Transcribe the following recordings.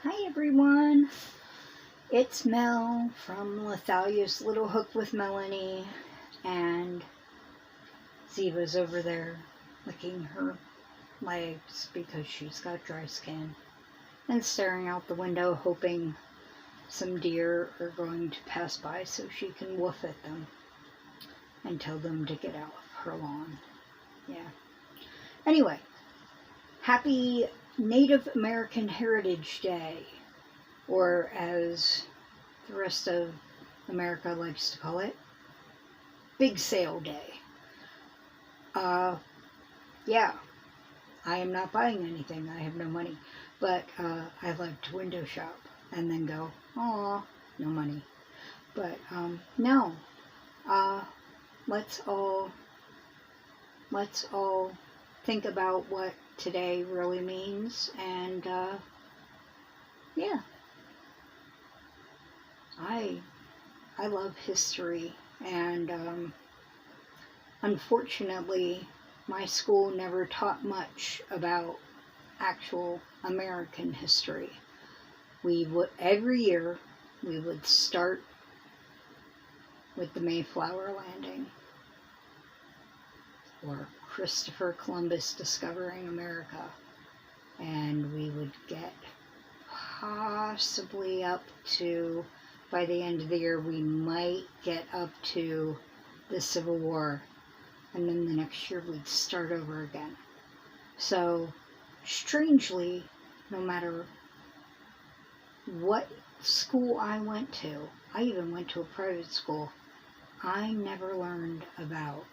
Hi everyone, it's Mel from Lithalia's Little Hook with Melanie, and Ziva's over there licking her legs because she's got dry skin and staring out the window hoping some deer are going to pass by so she can woof at them and tell them to get out of her lawn. Yeah. Anyway, happy Native American Heritage Day, or as the rest of America likes to call it, Big Sale Day. Yeah, I am not buying anything. I have no money. But I like to window shop and then go, aw, no money. But no, let's all think about what today really means, and yeah. I love history, and unfortunately my school never taught much about actual American history. We would, every year we would start with the Mayflower landing, or Christopher Columbus discovering America, and we would get possibly up to, by the end of the year, we might get up to the Civil War, and then the next year we'd start over again. So, strangely, no matter what school I went to, I even went to a private school, I never learned about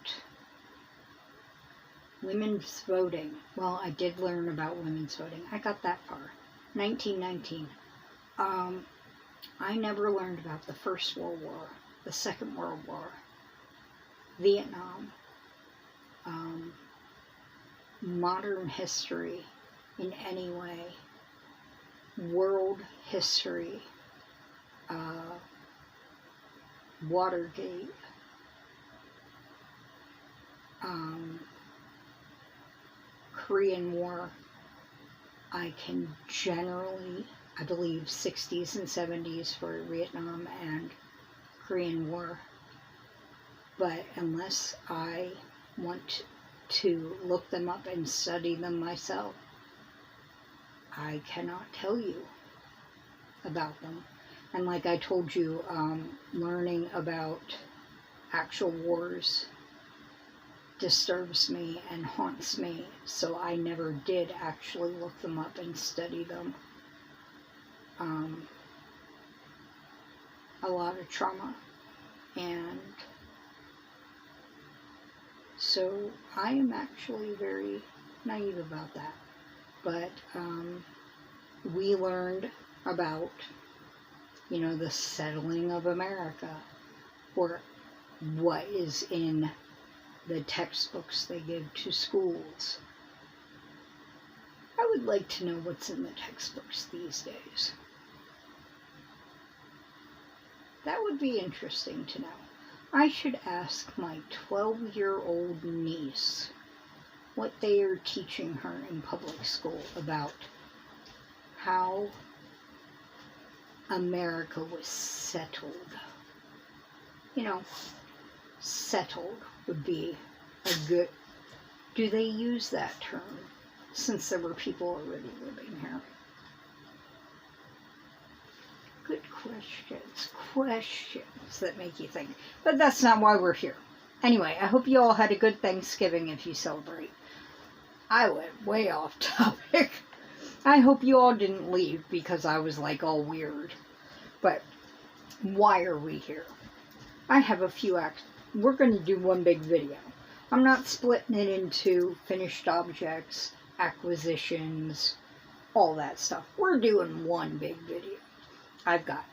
women's voting. Well, I did learn about women's voting. I got that far. 1919. I never learned about the First World War, the Second World War, Vietnam, modern history in any way, world history, Watergate, Korean War. I can generally, I believe 60s and 70s for Vietnam and Korean War, but unless I want to look them up and study them myself, I cannot tell you about them. And like I told you, learning about actual wars disturbs me and haunts me, so I never did actually look them up and study them. A lot of trauma, and so I am actually very naive about that. But we learned about, the settling of America, or what is in the textbooks they give to schools. I would like to know what's in the textbooks these days. That would be interesting to know. I should ask my 12-year-old niece what they are teaching her in public school about how America was settled. Settled would be a good... Do they use that term since there were people already living here? Good questions that make you think. But that's not why we're here. Anyway, I hope you all had a good Thanksgiving if you celebrate. I went way off topic. I hope you all didn't leave because I was like all weird. But why are we here? I have a few we're going to do one big video. I'm not splitting it into finished objects, acquisitions, all that stuff. We're doing one big video. I've got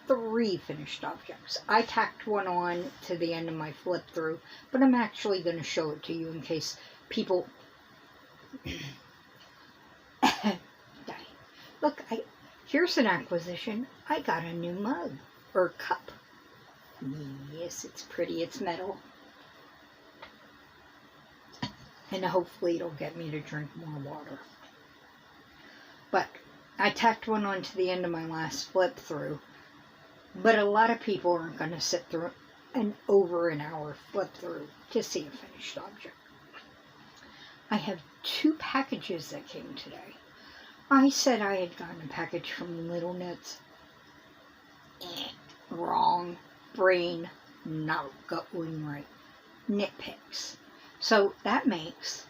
3 finished objects. I tacked one on to the end of my flip through, but I'm actually going to show it to you in case people... Look, here's an acquisition. I got a new mug, or cup. Yes, it's pretty. It's metal. And hopefully it'll get me to drink more water. But I tacked one onto the end of my last flip through, but a lot of people aren't going to sit through an over an hour flip through to see a finished object. I have 2 packages that came today. I said I had gotten a package from Little Knits. Wrong. Brain not going right. Nitpicks. So that makes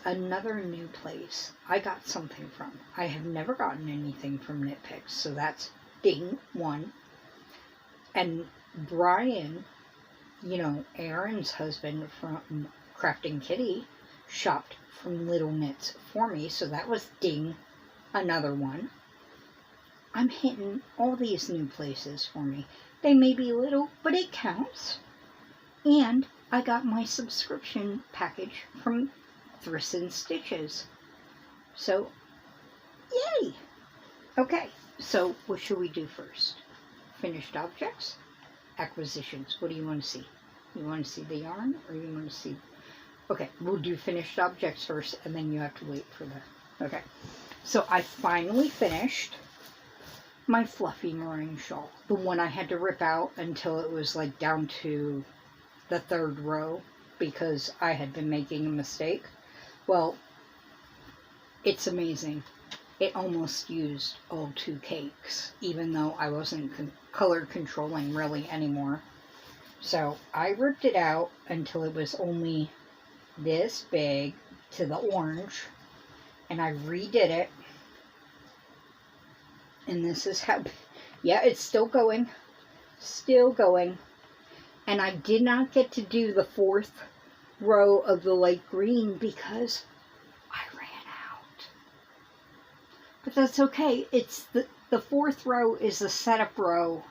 another new place I got something from. I have never gotten anything from Nitpicks, so that's ding, 1. And Brian, Aaron's husband from Crafting Kitty, shopped from Little Knits for me, so that was ding, another 1. I'm hitting all these new places for me. They may be little, but it counts. And I got my subscription package from Thriss and Stitches. So, yay! Okay, so what should we do first? Finished objects? Acquisitions. What do you want to see? You want to see the yarn, or you want to see... Okay, we'll do finished objects first, and then you have to wait for the... Okay, so I finally finished my fluffy meringue shawl. The one I had to rip out until it was like down to the 3rd row because I had been making a mistake. Well, it's amazing. It almost used all 2 cakes, even though I wasn't color controlling really anymore. So I ripped it out until it was only this big to the orange, and I redid it. And this is how, yeah, it's still going. Still going. And I did not get to do the 4th row of the light green because I ran out. But that's okay. It's the 4th row is the setup row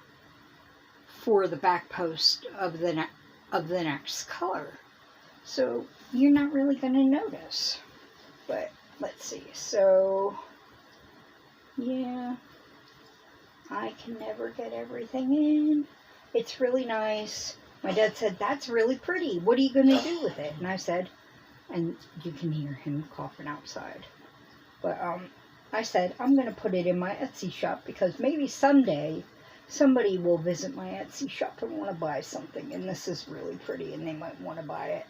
for the back post of the next color. So you're not really going to notice. But let's see. So, yeah. I can never get everything in. It's really nice. My dad said, that's really pretty. What are you going to do with it? And I said, and you can hear him coughing outside. But I said, I'm going to put it in my Etsy shop because maybe someday somebody will visit my Etsy shop and want to buy something. And this is really pretty and they might want to buy it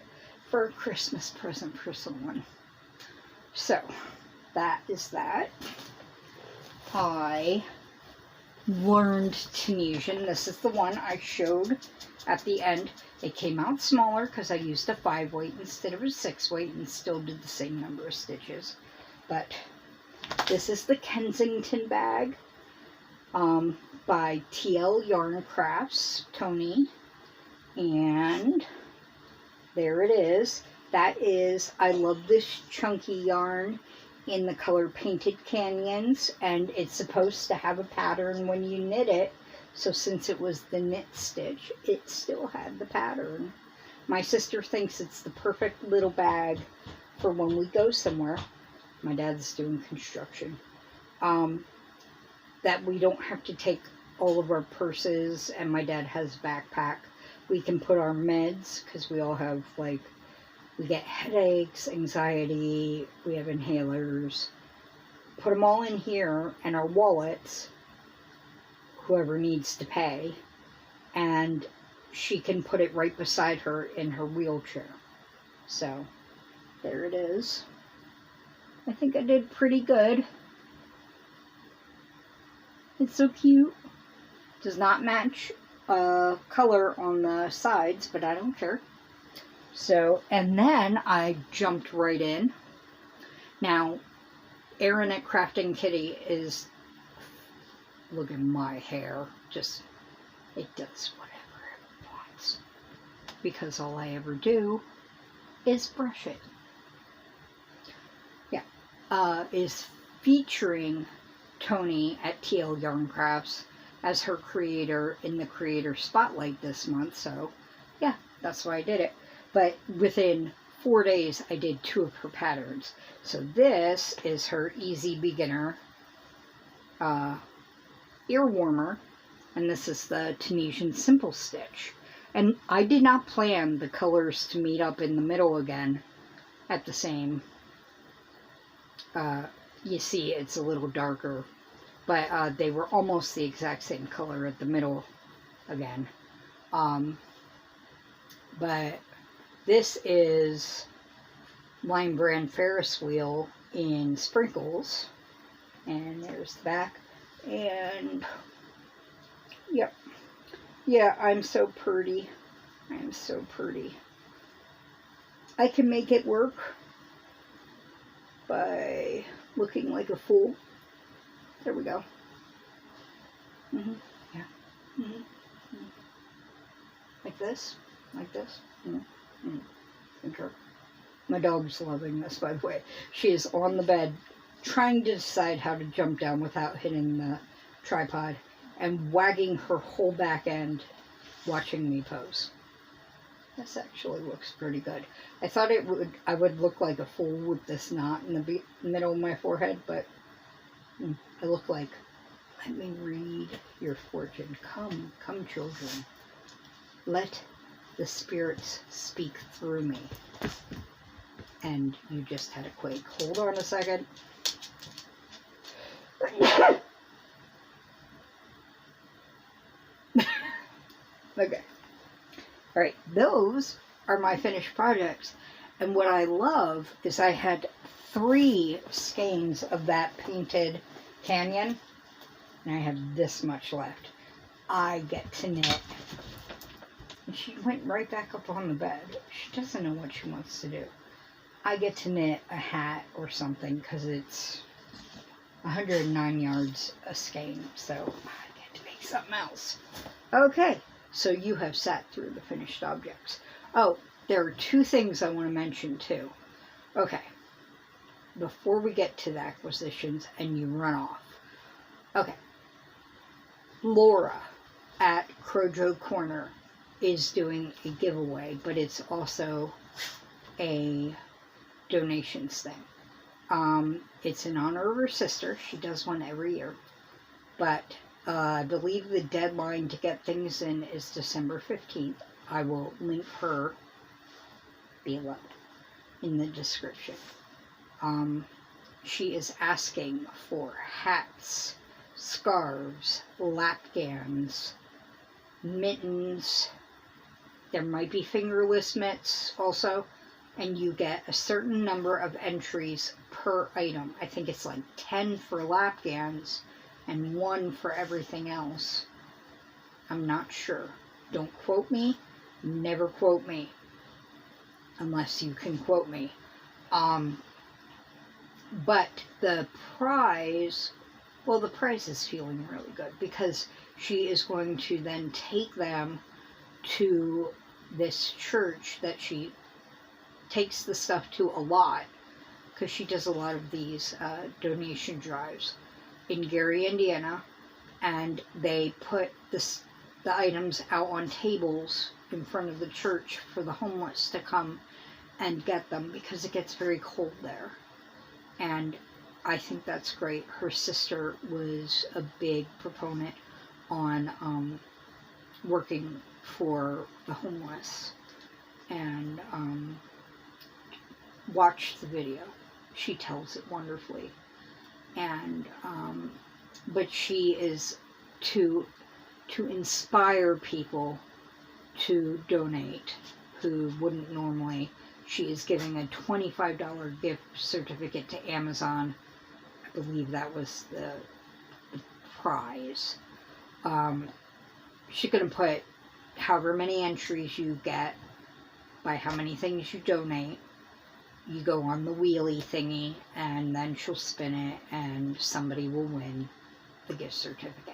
for a Christmas present for someone. So, that is that. I learned Tunisian. This is the one I showed at the end. It came out smaller because I used a 5 weight instead of a 6 weight and still did the same number of stitches. But this is the Kensington bag by TL Yarn Crafts, Tony. And there it is. That is, I love this chunky yarn in the color Painted Canyons, and it's supposed to have a pattern when you knit it. So since it was the knit stitch, it still had the pattern. My sister thinks it's the perfect little bag for when we go somewhere. My dad's doing construction. That we don't have to take all of our purses, and my dad has a backpack. We can put our meds, because we all have, like, we get headaches, anxiety, we have inhalers. Put them all in here, and our wallets, whoever needs to pay, and she can put it right beside her in her wheelchair. So, there it is. I think I did pretty good. It's so cute. Does not match color on the sides, but I don't care. So, and then I jumped right in. Now, Erin at Crafting Kitty is, look at my hair, just, it does whatever it wants. Because all I ever do is brush it. Yeah, is featuring Tony at TL Yarn Crafts as her creator in the Creator Spotlight this month. So, yeah, that's why I did it. But within 4 days, I did 2 of her patterns. So this is her Easy Beginner ear warmer. And this is the Tunisian Simple Stitch. And I did not plan the colors to meet up in the middle again at the same you see it's a little darker, but they were almost the exact same color at the middle again. But this is Lime Brand Ferris wheel in sprinkles, and there's the back, and yep, yeah, I'm so pretty. I'm so pretty. I can make it work by looking like a fool. There we go. Yeah. Like this. Like this. Okay. My dog's loving this, by the way. She is on the bed trying to decide how to jump down without hitting the tripod and wagging her whole back end watching me pose. This actually looks pretty good. I thought I would look like a fool with this knot in the middle of my forehead, but I look like, let me read your fortune. Come, come, children. Let the spirits speak through me. And you just had a quake. Hold on a second. Okay. Alright, those are my finished projects. And what I love is I had 3 skeins of that painted canyon. And I have this much left. I get to knit. And she went right back up on the bed. She doesn't know what she wants to do. I get to knit a hat or something because it's 109 yards a skein. So I get to make something else. Okay, so you have sat through the finished objects. Oh, there are 2 things I want to mention too. Okay, before we get to the acquisitions and you run off. Okay, Laura at Crojo Corner is doing a giveaway, but it's also a donations thing. It's in honor of her sister. She does one every year. But I believe the deadline to get things in is December 15th. I will link her below in the description. She is asking for hats, scarves, lapgans, mittens. There might be fingerless mitts also. And you get a certain number of entries per item. I think it's like 10 for lapgans and 1 for everything else. I'm not sure. Don't quote me. Never quote me. Unless you can quote me. But the prize, well, the prize is feeling really good because she is going to then take them to this church that she takes the stuff to a lot, because she does a lot of these donation drives in Gary, Indiana, and they put the items out on tables in front of the church for the homeless to come and get them because it gets very cold there. And I think that's great. Her sister was a big proponent on working for the homeless, and watch the video. She tells it wonderfully. And but she is to inspire people to donate who wouldn't normally. She is giving a $25 gift certificate to Amazon. I believe that was the prize. She's going to put however many entries you get by how many things you donate. You go on the wheelie thingy, and then she'll spin it, and somebody will win the gift certificate.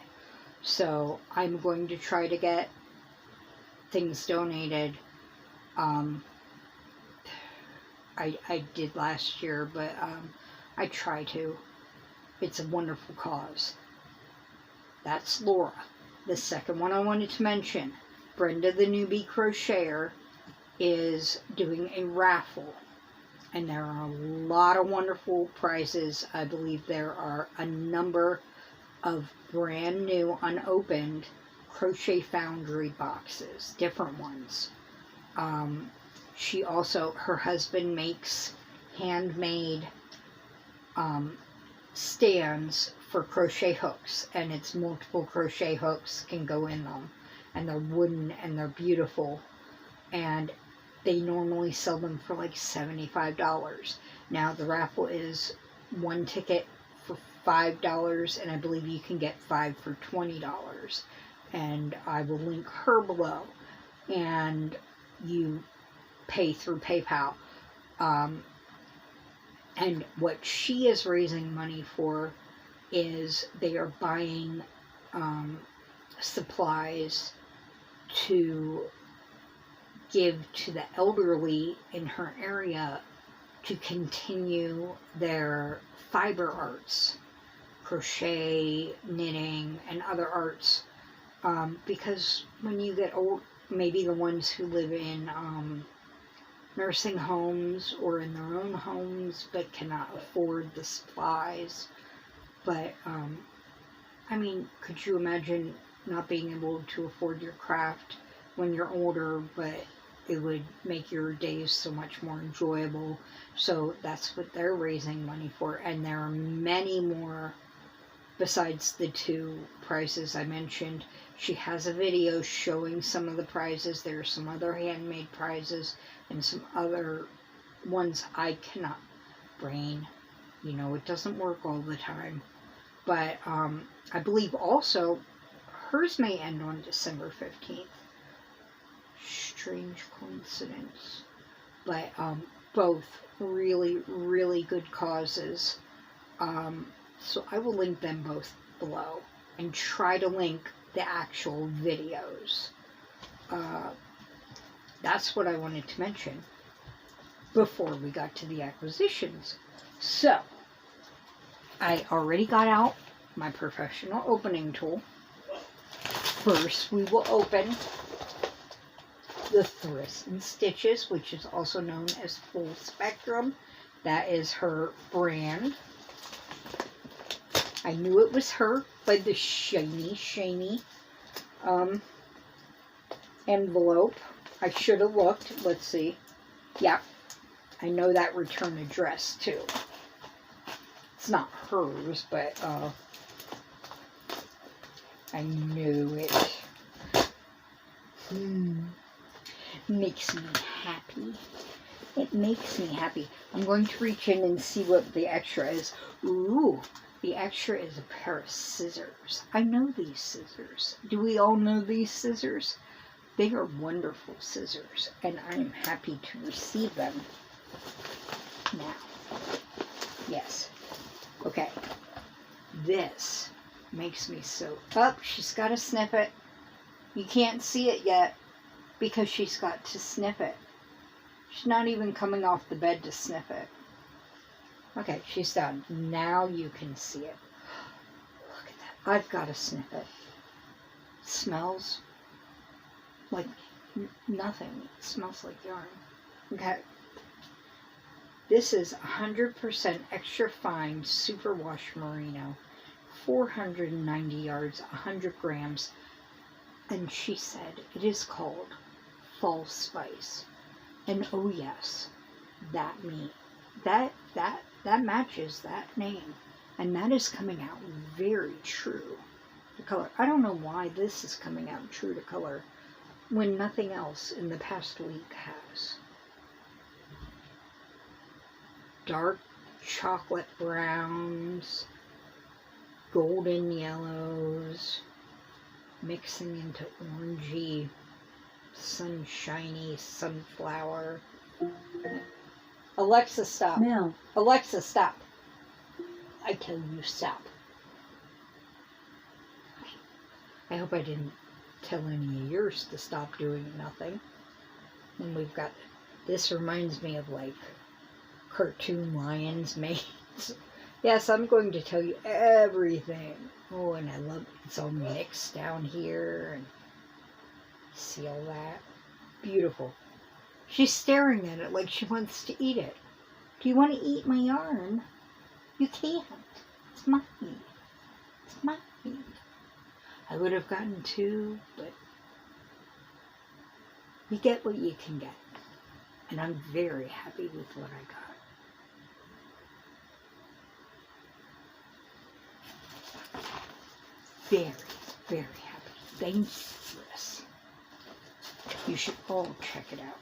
So I'm going to try to get things donated. I did last year, but I try to. It's a wonderful cause. That's Laura. The second one I wanted to mention, Brenda the Newbie Crocheter is doing a raffle. And there are a lot of wonderful prizes. I believe there are a number of brand new, unopened Crochet Foundry boxes, different ones. She also, her husband makes handmade stands for crochet hooks, and it's multiple crochet hooks can go in them, and they're wooden and they're beautiful, and they normally sell them for like $75. Now the raffle is one ticket for $5, and I believe you can get 5 for $20, and I will link her below, and you pay through PayPal. And what she is raising money for is they are buying supplies to give to the elderly in her area to continue their fiber arts, crochet, knitting, and other arts. Because when you get old, maybe the ones who live in nursing homes or in their own homes but cannot afford the supplies. But, I mean, could you imagine not being able to afford your craft when you're older, but it would make your days so much more enjoyable? So that's what they're raising money for, and there are many more besides the 2 prizes I mentioned. She has a video showing some of the prizes. There are some other handmade prizes and some other ones I cannot brain. You know, it doesn't work all the time. But I believe also hers may end on December 15th. Strange coincidence. But both really, really good causes. So I will link them both below and try to link the actual videos. That's what I wanted to mention before we got to the acquisitions. So, I already got out my professional opening tool. First, we will open the Thriss and Stitches, which is also known as Full Spectrum. That is her brand. I knew it was her by the shiny envelope. I should have looked. Let's see. Yeah, I know that return address too. It's not hers, but I knew it. Makes me happy. It makes me happy. I'm going to reach in and see what the extra is. Ooh, the extra is a pair of scissors. I know these scissors. Do we all know these scissors? They are wonderful scissors, and I am happy to receive them. Now, yes. Okay. This makes me so... Oh, she's got to sniff it. You can't see it yet because she's got to sniff it. She's not even coming off the bed to sniff it. Okay, she's done. Now you can see it. Look at that. I've got to sniff it. It smells like nothing. It smells like yarn. Okay. This is 100% extra fine superwash merino. 490 yards, 100 grams. And she said it is called Fall Spice. And oh yes, that matches that name. And that is coming out very true to color. I don't know why this is coming out true to color when nothing else in the past week has. Dark chocolate browns, golden yellows, mixing into orangey, sunshiny sunflower. Alexa, stop. Mel. Alexa, stop. I tell you, stop. I hope I didn't tell any of yours to stop doing nothing. And we've got, this reminds me of like cartoon lions mates. Yes, I'm going to tell you everything. Oh, and I love, it's all mixed down here. And see all that? Beautiful. She's staring at it like she wants to eat it. Do you want to eat my yarn? You can't. It's mine. It's mine. I would have gotten 2, but you get what you can get. And I'm very happy with what I got. very, very happy. Thank you for this. You should all check it out.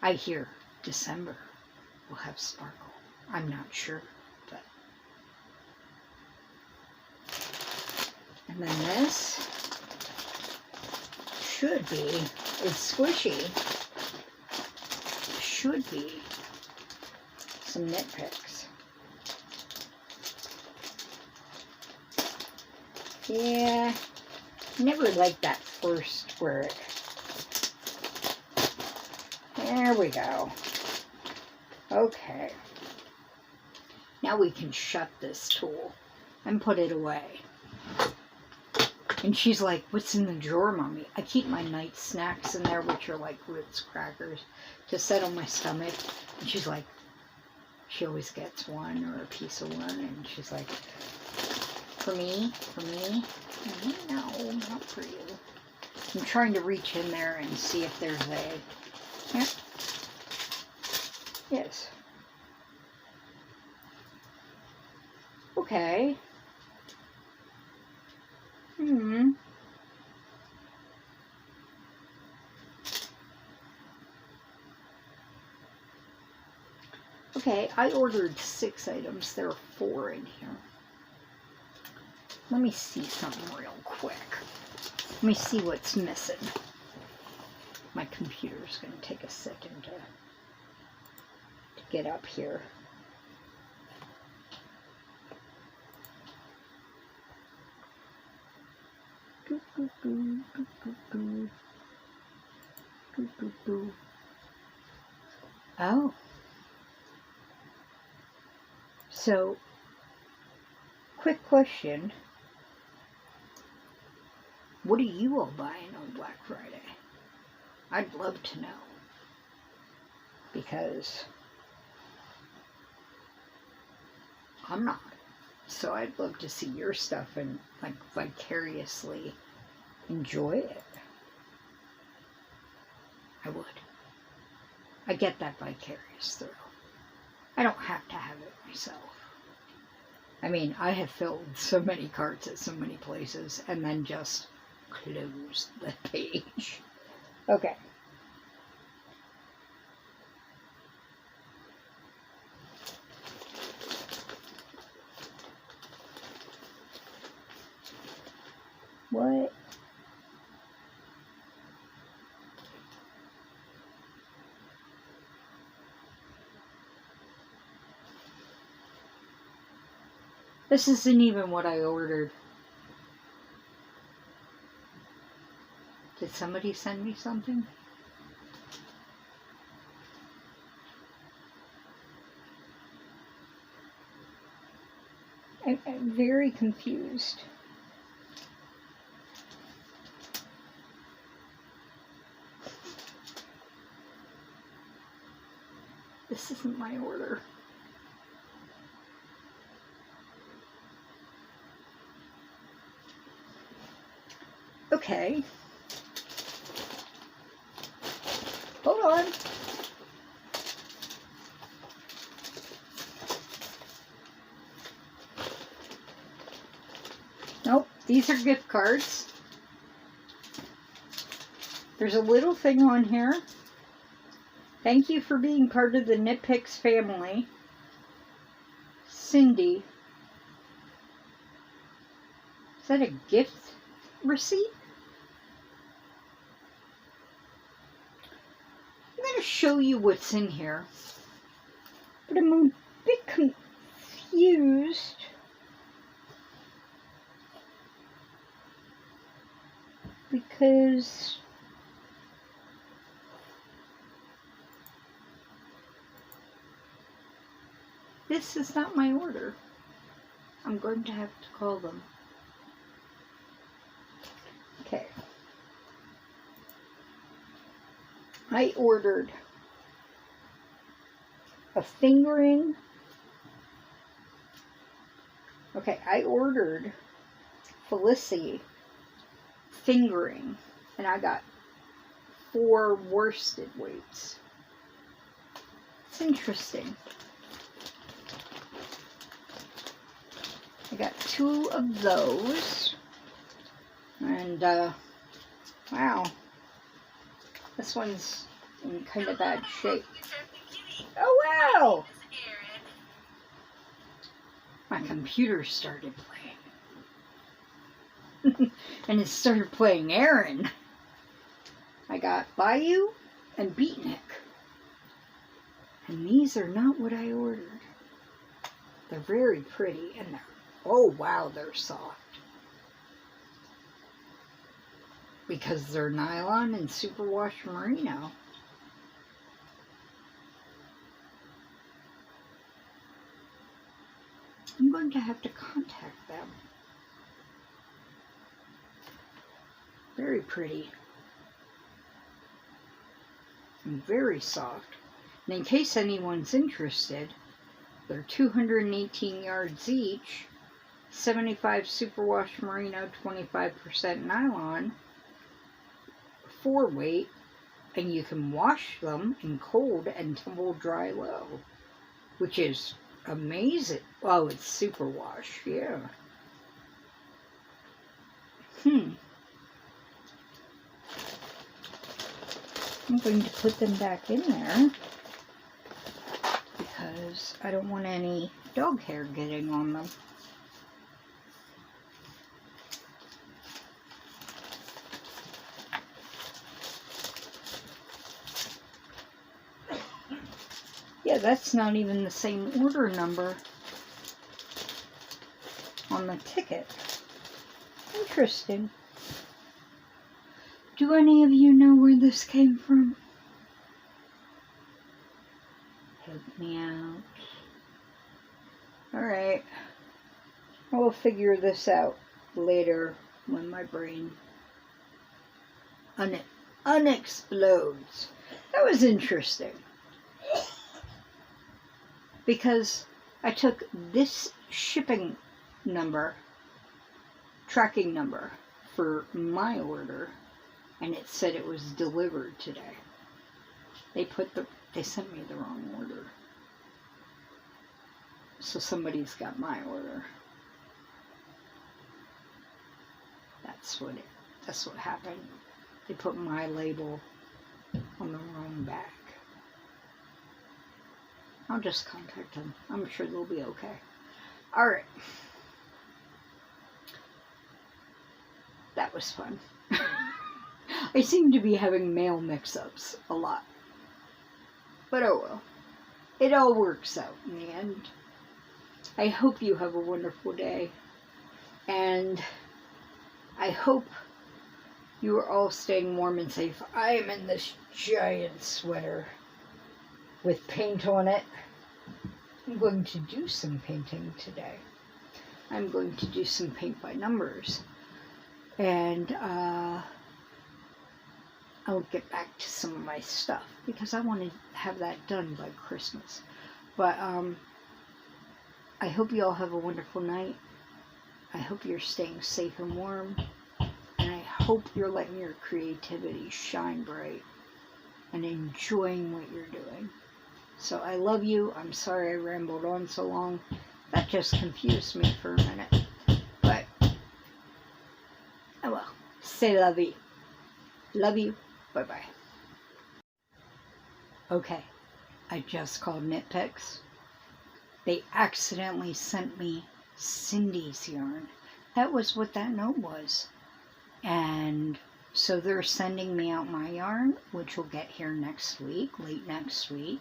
I hear December will have sparkle. I'm not sure, but. And then this should be, it's squishy, should be some nitpicks. Yeah, never liked that first where it, there we go. Okay. Now we can shut this tool and put it away. And she's like, what's in the drawer, Mommy? I keep my night snacks in there, which are like Ritz crackers, to settle my stomach. And she's like, she always gets one or a piece of one. And she's like, for me? No, not for you. I'm trying to reach in there and see if there's a, yeah. Yes. Okay. Okay, I ordered 6 items. There are 4 in here. Let me see something real quick. Let me see what's missing. My computer's going to take a second to get up here. Oh. So, quick question. What are you all buying on Black Friday? I'd love to know. Because I'm not. So I'd love to see your stuff and like vicariously enjoy it. I would. I get that vicarious thrill. I don't have to have it myself. I mean, I have filled so many carts at so many places and then just closed the page. Okay. What? This isn't even what I ordered. Did somebody send me something? I'm very confused. This isn't my order. Okay. Hold on. Nope, these are gift cards. There's a little thing on here. Thank you for being part of the Nitpicks family. Cindy. Is that a gift receipt? I'm going to show you what's in here. But I'm a bit confused. Because this is not my order. I'm going to have to call them. Okay. I ordered a fingering. Okay, I ordered Felicity fingering, and I got 4 worsted weights. It's interesting. I got 2 of those. And, wow. This one's in kind of bad shape. Oh, wow! My computer started playing. And it started playing Aaron. I got Bayou and Beatnik. And these are not what I ordered. They're very pretty, and they're, oh wow, they're soft. Because they're nylon and superwash merino. I'm going to have to contact them. Very pretty. And very soft. And in case anyone's interested, they're 218 yards each, 75 superwash merino, 25% nylon, 4-weight, and you can wash them in cold and tumble dry low, which is amazing. Oh, it's superwash, yeah. I'm going to put them back in there because I don't want any dog hair getting on them. Yeah, that's not even the same order number on the ticket. Interesting. Do any of you know where this came from? Help me out. Alright. I will figure this out later when my brain unexplodes. That was interesting. Because I took this shipping number, tracking number, for my order, and it said it was delivered today. They sent me the wrong order. So somebody's got my order. That's what happened. They put my label on the wrong bag. I'll just contact them. I'm sure they'll be okay. Alright. That was fun. I seem to be having mail mix-ups a lot. But oh well. It all works out in the end. I hope you have a wonderful day. And I hope you are all staying warm and safe. I am in this giant sweater with paint on it. I'm going to do some painting today. I'm going to do some paint by numbers. And I'll get back to some of my stuff because I want to have that done by Christmas. But I hope you all have a wonderful night. I hope you're staying safe and warm. And I hope you're letting your creativity shine bright and enjoying what you're doing. So I love you. I'm sorry I rambled on so long. That just confused me for a minute. But, oh well. C'est la vie. Love you. Bye-bye. Okay. I just called Nitpicks. They accidentally sent me Cindy's yarn. That was what that note was. And so they're sending me out my yarn, which will get here next week, late next week.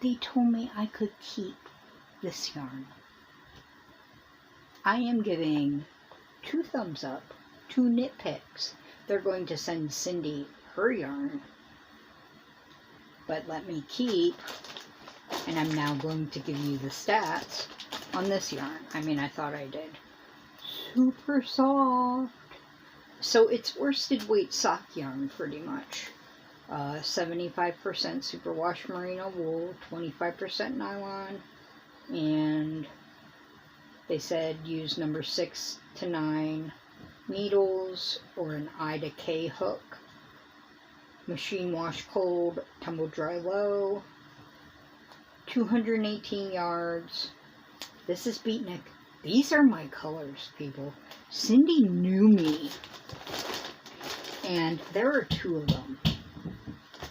They told me I could keep this yarn. I am giving 2 thumbs up, 2 Nitpicks. They're going to send Cindy her yarn. But let me keep, and I'm now going to give you the stats on this yarn. I mean, I thought I did. Super soft. So it's worsted weight sock yarn pretty much. 75% superwash merino wool, 25% nylon, and they said use number 6 to 9 needles or an I to K hook. Machine wash cold, tumble dry low. 218 yards. This is Beatnik. These are my colors, people. Cindy knew me. And there are 2 of them.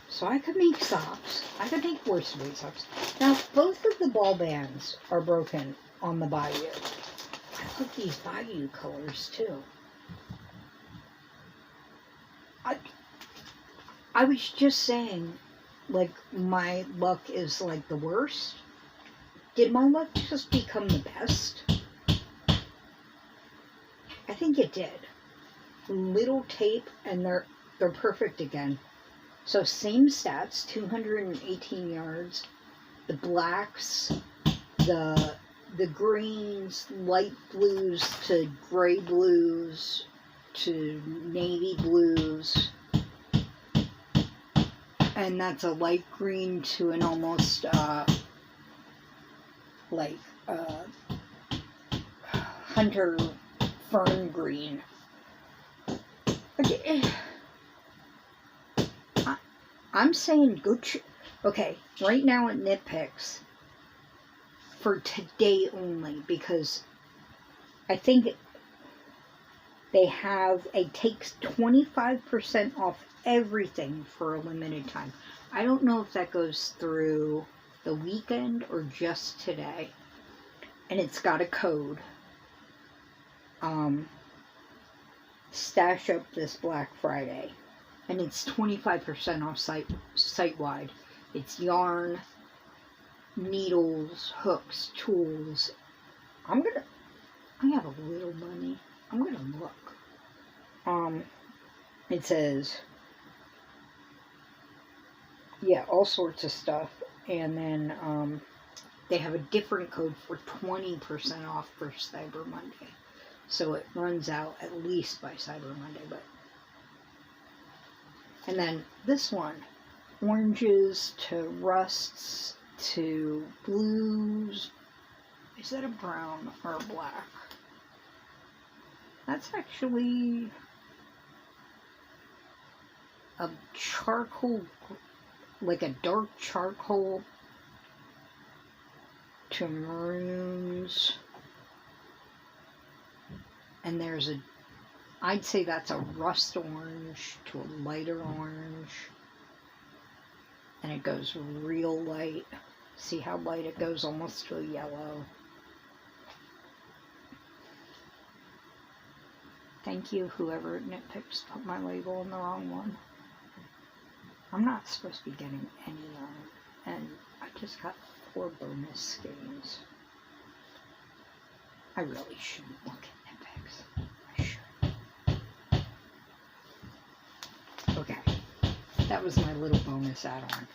So I could make socks. I could make horse weight socks. Now, both of the ball bands are broken on the Bayou. I love these Bayou colors, too. I was just saying, like, my luck is, like, the worst. Did my luck just become the best? I think it did. Little tape, and they're perfect again. So same stats, 218 yards. The blacks, the greens, light blues to gray blues to navy blues. And that's a light green to an almost hunter fern green. Okay. I'm saying go. Okay, right now at Nitpicks for today only, because I think they have a takes 25% off everything for a limited time. I don't know if that goes through the weekend or just today. And it's got a code. Stash up this Black Friday. And it's 25% off site-wide. It's yarn, needles, hooks, tools. I have a little money. I'm gonna look. It says, yeah, all sorts of stuff. And then, they have a different code for 20% off for Cyber Monday. So it runs out at least by Cyber Monday, but. And then this one, oranges to rusts to blues. Is that a brown or a black? That's actually a charcoal, like a dark charcoal to maroons. And there's a, I'd say that's a rust orange to a lighter orange. And it goes real light. See how light it goes, almost to a yellow. Thank you, whoever at Nitpicks put my label in the wrong one. I'm not supposed to be getting any and I just got 4 bonus schemes. I really shouldn't look at Nitpicks. I should. Okay, that was my little bonus add-on.